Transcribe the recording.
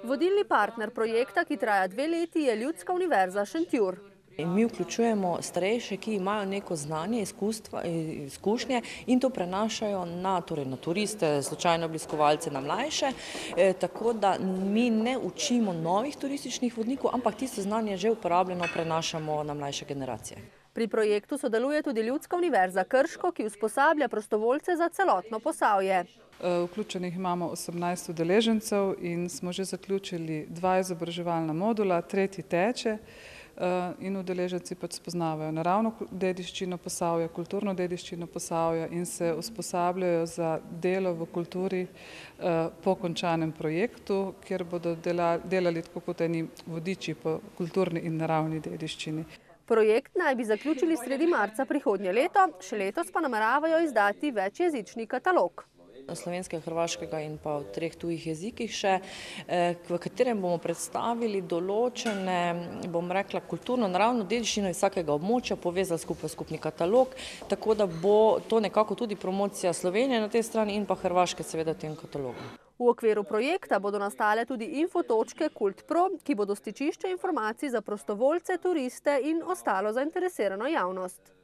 Vodilni partner projekta, ki traja 2 leti, je Ljudska univerza Šentjur. In mi vključujemo starejše, ki imajo neko znanje, izkušnje in to prenašajo na turiste, slučajne obiskovalce, na mlajše. Tako da mi ne učimo novih turističnih vodnikov, ampak tisto znanje že uporabljeno prenašamo na mlajše generacije. Pri projektu sodeluje tudi Ljudska univerza Krško, ki usposablja prostovoljce za celotno Posavje. Vključenih imamo 18 udeležencev in smo že zaključili 2 izobraževalna modula, 3. teče. In udeleženci spoznavajo naravno dediščino Posavja, kulturno dediščino Posavja in se usposabljajo za delo v kulturi po končanem projektu, kjer bodo delali tako kot eni vodiči po kulturni in naravni dediščini. Projekt naj bi zaključili sredi marca prihodnje leto, še letos pa nameravajo izdati večjezični katalog. Slovenskega, hrvaškega in pa v 3 tujih jezikih še, v katerem bomo predstavili določene, bom rekla, kulturno-naravno dediščino iz vsakega območja, povezali skupaj skupni katalog, tako da bo to nekako tudi promocija Slovenije na tej strani in pa Hrvaške seveda v tem katalogu. V okviru projekta bodo nastale tudi infotočke KultPro, ki bodo stičišče informacij za prostovoljce, turiste in ostalo zainteresirano javnost.